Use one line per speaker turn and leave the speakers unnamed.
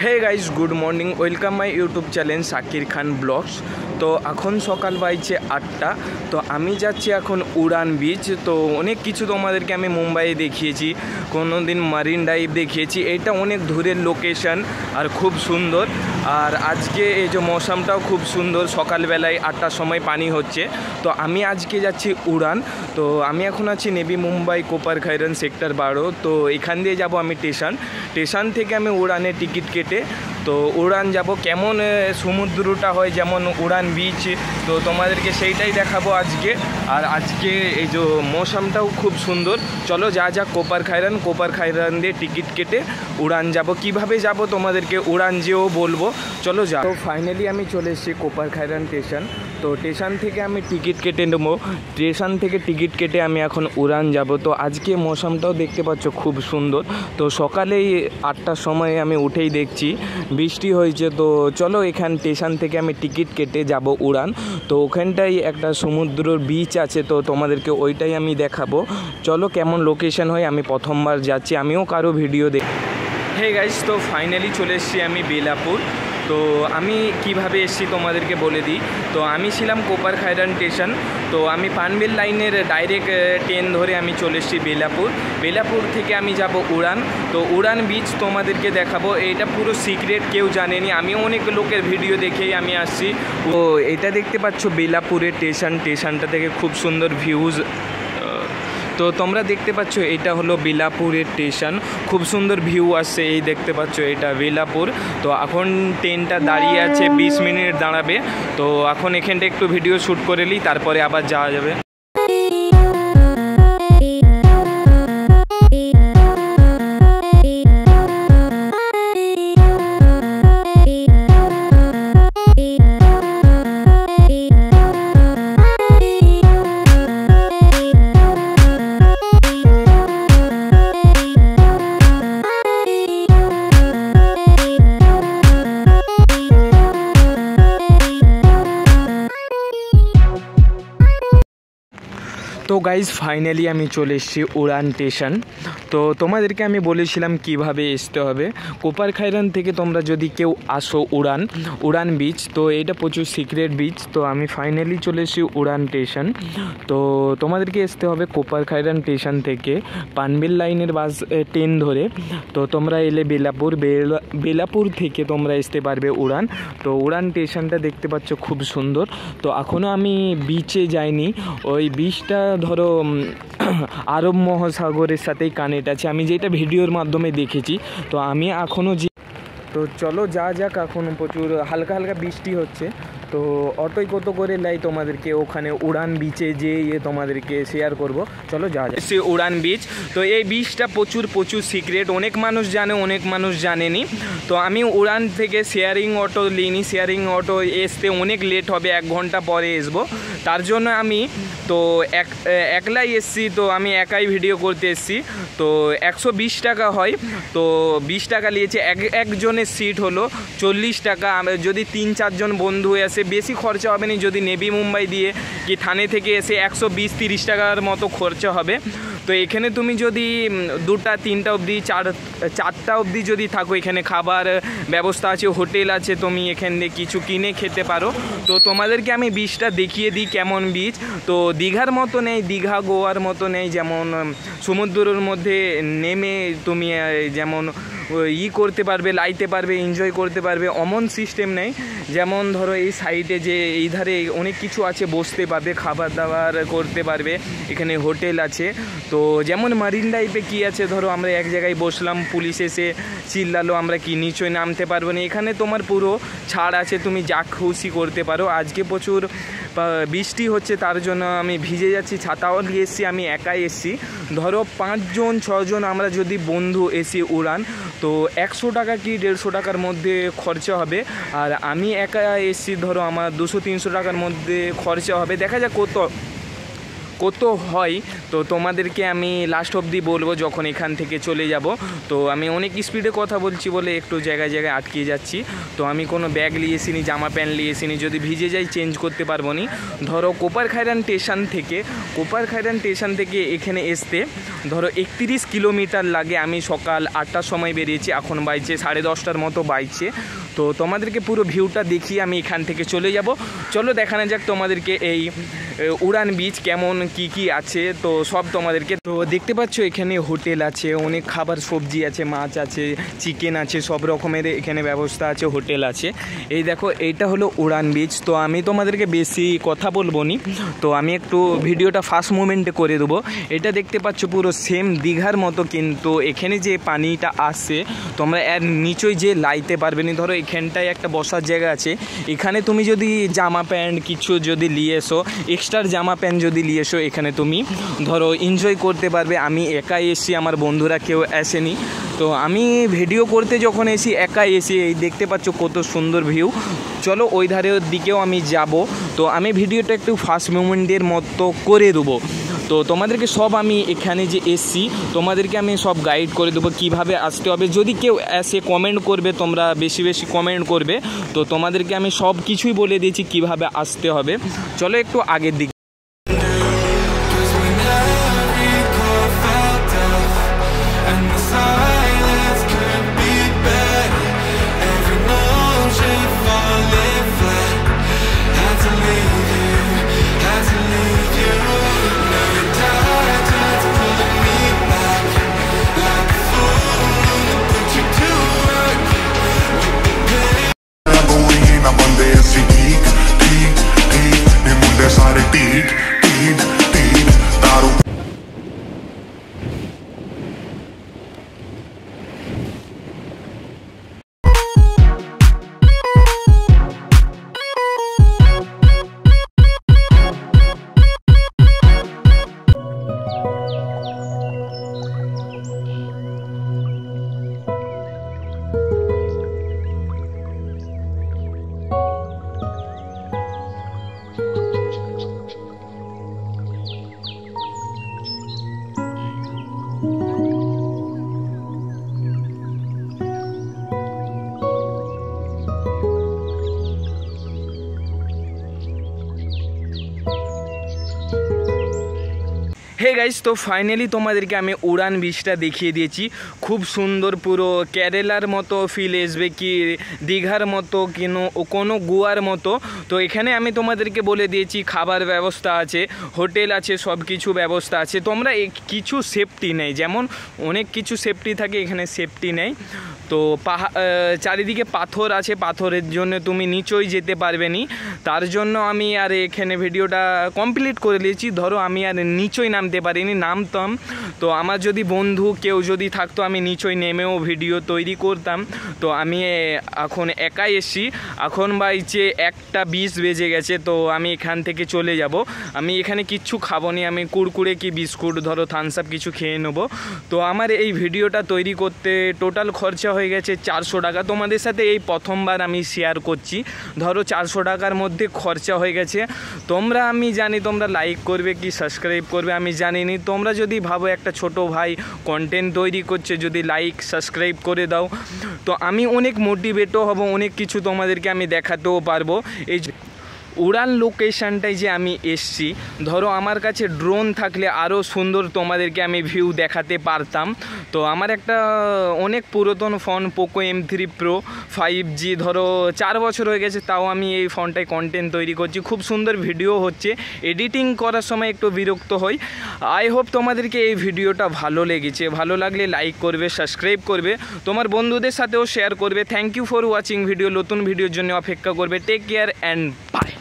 Hey guys good morning, welcome my YouTube channel Shakir Khan vlogs. তো এখন সকাল বাজছে 8টা। তো আমি যাচ্ছি এখন উড়ান বিচ। তো অনেক কিছু তোমাদেরকে আমি মুম্বাইয়ে দেখিয়েছি, কোনো দিন মারিন ড্রাইভ দেখিয়েছি। এটা অনেক দূরের লোকেশন আর খুব সুন্দর। আর আজকে এই যে মৌসুমটাও খুব সুন্দর, সকালবেলায় 8টার সময় পানি হচ্ছে। তো আমি আজকে যাচ্ছি উড়ান। তো আমি এখন আছি নেভি মুম্বাই কোপার খাইরান সেক্টর 12। তো এখান দিয়ে যাব আমি স্টেশন থেকে আমি উড়ানের টিকিট কেটে তো উড়ান যাব। কেমন সমুদ্রটা হয়, যেমন উড়ান বিচ, তো তোমাদেরকে সেইটাই দেখাবো আজকে। আর আজকে এই যে মৌসুমটাও খুব সুন্দর। চলো যা কোপার খাইরান দিয়ে টিকিট কেটে উড়ান যাব। কিভাবে যাব তোমাদেরকে উড়ান যেও বলবো, চলো যা। তো ফাইনালি আমি চলে এসেছি কোপার খাইরান স্টেশন। তো স্টেশন থেকে আমি টিকিট কেটে নেবো। স্টেশন থেকে টিকিট কেটে আমি এখন উড়ান যাব। তো আজকে মৌসুমটাও দেখতে পাচ্ছ খুব সুন্দর। তো সকালেই 8টার সময় আমি উঠেই দেখছি বৃষ্টি হয়েছে। তো চলো এখান স্টেশন থেকে আমি টিকিট কেটে যাব উড়ান। তো ওখানটাই একটা সমুদ্রর বিচ আছে, তো তোমাদেরকে ওইটাই আমি দেখাবো। চলো কেমন লোকেশন হয়, আমি প্রথমবার যাচ্ছি, আমিও কারো ভিডিও দেখ। হে গাইস, তো ফাইনালি চলে এসেছি আমি বেলাপুর। তো আমি কিভাবে এসেছি তোমাদেরকে বলে দিই। তো আমি ছিলাম কোপার খাইরান স্টেশন। তো আমি পানবেল লাইনের ডাইরেক্ট ট্রেন ধরে আমি চলে এসেছি বেলাপুর থেকে আমি যাব উড়ান। তো উড়ান বিচ তোমাদেরকে দেখাবো। এটা পুরো সিক্রেট, কেউ জানেনি, আমিও অনেক লোকের ভিডিও দেখেই আমি আসছি। তো এটা দেখতে পাচ্ছ বেলাপুরের স্টেশনটা থেকে খুব সুন্দর ভিউজ। তো তোমরা দেখতে পাচ্ছ এটা হলো বেলাপুরের স্টেশন, খুব সুন্দর ভিউ আসছে। এই দেখতে পাচ্ছ এটা বেলাপুর। তো এখন ট্রেনটা দাঁড়িয়ে আছে, 20 মিনিট দাঁড়াবে। তো এখন এখানটা একটু ভিডিও শ্যুট করে নিই, তারপরে আবার যাওয়া যাবে। তো গাইজ ফাইনালি আমি চলে এসেছি উড়ান স্টেশন। তো তোমাদেরকে আমি বলেছিলাম কিভাবে আসতে হবে। কোপার খাইরান থেকে তোমরা যদি কেউ আসো উড়ান বিচ, তো এটা প্রচুর সিক্রেট বিচ। তো আমি ফাইনালি চলে এসেছি উড়ান স্টেশন। তো তোমাদেরকে আসতে হবে কোপার খাইরান স্টেশন থেকে পানবেল লাইনের বাস ট্রেন ধরে। তো তোমরা এলে বেলাপুর থেকে তোমরা আসতে পারবে উড়ান। তো উড়ান স্টেশনটা দেখতে পাচ্ছ খুব সুন্দর। তো এখনও আমি বিচে যাইনি, ওই বিচটা ধরো আরব মহাসাগরের সাথেই কানেক্ট আছে, আমি যেটা ভিডিওর মাধ্যমে দেখেছি। তো আমি এখনও তো চলো যাক। এখন প্রচুর হালকা বৃষ্টি হচ্ছে। তো অটোয় কত করে লাই তোমাদেরকে ওখানে উড়ান বিচে যে তোমাদেরকে শেয়ার করব। চলো সে উড়ান বিচ। তো এই বিচটা প্রচুর সিক্রেট, অনেক মানুষ জানে, অনেক মানুষ জানেনি। তো আমি উড়ান থেকে শেয়ারিং অটো নিইনি, শেয়ারিং অটো আসতে অনেক লেট হবে, 1 ঘন্টা পরে আসবো। তার জন্য আমি তো একলাই এসছি। তো আমি একাই ভিডিও করতে এসছি। তো 120 টাকা হয়। তো 20 টাকা নিয়েছে, একজনের সিট হলো 40 টাকা। যদি 3-4 জন বন্ধু আসে বেশি খরচা হবে না। যদি নেভি মুম্বাই দিয়ে কি থানে থেকে এসে 120-30 টাকার মতো খরচা হবে। তো এখানে তুমি যদি 2টা 3টা অবধি 4টা অবধি যদি থাকো, এখানে খাবার ব্যবস্থা আছে, হোটেল আছে, তুমি এখানে কিছু কিনে খেতে পারো। তো তোমাদেরকে আমি বিচটা দেখিয়ে দিই কেমন বিচ। তো দীঘার মতো নেই, দীঘা গোয়ার মতো নেই, যেমন সমুদ্রের মধ্যে নেমে তুমি যেমন করতে পারবে, লাইতে পারবে, এনজয় করতে পারবে, অমন সিস্টেম নেই। যেমন ধরো এই সাইডে যে এই ধারে অনেক কিছু আছে, বসতে পারবে, খাবার দাবার করতে পারবে, এখানে হোটেল আছে। তো যেমন মারিন ড্রাইভে কী আছে, ধরো আমরা এক জায়গায় বসলাম, পুলিশ এসে চিল্লালো, আমরা কি নিচে নামতে পারবো না। এখানে তোমার পুরো ছাড় আছে, তুমি যা খুশি করতে পারো। আজকে প্রচুর বৃষ্টি হচ্ছে, তার জন্য আমি ভিজে যাচ্ছি, ছাতাও নিয়ে এসেছি, আমি একাই এসেছি। ধরো 5-6 জন আমরা যদি বন্ধু এসি উড়ান, তো 100 টাকা কি 150 টাকার মধ্যে খরচা হবে। আর আমি একা এসেছি, ধরো আমার 200-300 টাকার মধ্যে খরচা হবে। দেখা যাক কত হয় তো তোমাদেরকে আমি লাস্ট অবধি বলবো যখন এখান থেকে চলে যাব। তো আমি অনেক স্পিডে কথা বলছি বলে একটু জায়গায় জায়গায় আটকে যাচ্ছি। তো আমি কোনো ব্যাগ নিয়ে এসিনি, জামা প্যান্ট নিয়ে এসিনি, যদি ভিজে যাই চেঞ্জ করতে পারবো নি। ধরো কোপারখাইরান স্টেশন থেকে এখানে আসতে ধরো 31 কিলোমিটার লাগে। আমি সকাল 8টার সময় বেরিয়েছি, এখন বাইছে 10:30টার মতো বাইছে। তো তোমাদেরকে পুরো ভিউটা দেখিয়ে আমি এখান থেকে চলে যাব। চলো দেখানো যাক তোমাদেরকে এই উড়ান বিচ কেমন কি আছে। তো সব তোমাদেরকে তো দেখতে পাচ্ছ এখানে হোটেল আছে, অনেক খাবার সবজি আছে, মাছ আছে, চিকেন আছে, সব রকমের এখানে ব্যবস্থা আছে, হোটেল আছে। এই দেখো এইটা হলো উড়ান বিচ। তো আমি তোমাদেরকে বেশি কথা বলবো নি, তো আমি একটু ভিডিওটা ফাস্ট মুভমেন্টে করে দেবো। এটা দেখতে পাচ্ছ পুরো সেম দীঘার মতো, কিন্তু এখানে যে পানিটা আসছে তোমরা এর নিচই যে লাইতে পারবে না। ধরো এখানটায় একটা বসার জায়গা আছে, এখানে তুমি যদি জামা প্যান্ট কিছু যদি নিয়ে এসো, এক্সট্রা জামা প্যান্ট যদি নিয়ে এসো, এখানে তুমি ধরো এনজয় করতে পারবে। আমি একাই এসেছি, আমার বন্ধুরা কেউ আসেনি। তো আমি ভিডিও করতে যখন এসি একাই এসি। এই দেখতে পাচ্ছ কত সুন্দর ভিউ। চলো ওই ধারের দিকেও আমি যাব। তো আমি ভিডিওটা একটু ফাস্ট মুভমেন্টের মতো করে দেবো। তো তোমাদেরকে সব আমি এখানে যে এসছি তোমাদেরকে আমি সব গাইড করে দেবো কীভাবে আসতে হবে। যদি কেউ এসে কমেন্ট করবে, তোমরা বেশি বেশি কমেন্ট করবে, তো তোমাদেরকে আমি সব কিছুই বলে দিয়েছি কীভাবে আসতে হবে। চলো একটু আগের দিকে। হে গাইস, তো ফাইনালি তোমাদেরকে আমি উড়ান বিচটা দেখিয়ে দিয়েছি। খুব সুন্দর, পুরো কেরালার মতো ফিল আসবে, কি দীঘার মতো কোনো গোয়ার মতো। তো এখানে আমি তোমাদেরকে বলে দিয়েছি খাবার ব্যবস্থা আছে, হোটেল আছে, সব কিছু ব্যবস্থা আছে। তোমরা কিছু সেফটি নেই, যেমন অনেক কিছু সেফটি থাকে, এখানে সেফটি নেই। তো চারিদিকে পাথর আছে, পাথরের জন্য তুমি নিচই যেতে পারবে নি। তার জন্য আমি আর এখানে ভিডিওটা কমপ্লিট করে নিয়েছি। ধরো আমি আর নিচই নামতে পারিনি, নামতাম তো আমার যদি বন্ধু কেউ যদি থাকতো আমি নিচই নেমেও ভিডিও তৈরি করতাম। তো আমি এখন একাই এসছি, এখন বাইছে 1:20 বেজে গেছে। তো আমি এখান থেকে চলে যাব। আমি এখানে কিচ্ছু খাবো নি, আমি কুরকুরে কি বিস্কুট ধরো থামস আপ কিছু খেয়ে নেবো। তো আমার এই ভিডিওটা তৈরি করতে টোটাল খরচা হয়ে গেছে 400 টাকা। তোমাদের সাথে এই প্রথমবার আমি শেয়ার করছি। ধরো 400 টাকার মধ্যে খরচা হয়ে গেছে। তোমরা, আমি জানি তোমরা লাইক করবে কি সাবস্ক্রাইব করবে আমি জানিনি। তোমরা যদি ভাবো একটা ছোট ভাই কন্টেন্ট তৈরি করছে, যদি লাইক সাবস্ক্রাইব করে দাও, তো আমি অনেক মোটিভেটও হব, অনেক কিছু তোমাদেরকে আমি দেখাতেও পারবো। এই উড়ান লোকেশানটায় যে আমি এসছি, ধরো আমার কাছে ড্রোন থাকলে আরও সুন্দর তোমাদেরকে আমি ভিউ দেখাতে পারতাম। তো আমার একটা অনেক পুরাতন phone Poco M3 Pro 5G, ধরো 4 বছর হয়ে গেছে, তাও আমি এই ফোনটায় কন্টেন্ট তৈরি করছি। খুব সুন্দর ভিডিও হচ্ছে, এডিটিং করার সময় একটু বিরক্ত হই। আই হোপ তোমাদেরকে এই ভিডিওটা ভালো লেগেছে। ভালো লাগলে লাইক করবে, সাবস্ক্রাইব করবে, তোমার বন্ধুদের সাথেও শেয়ার করবে। Thank you for watching video. নতুন ভিডিওর জন্য অপেক্ষা করবে। Take care and by.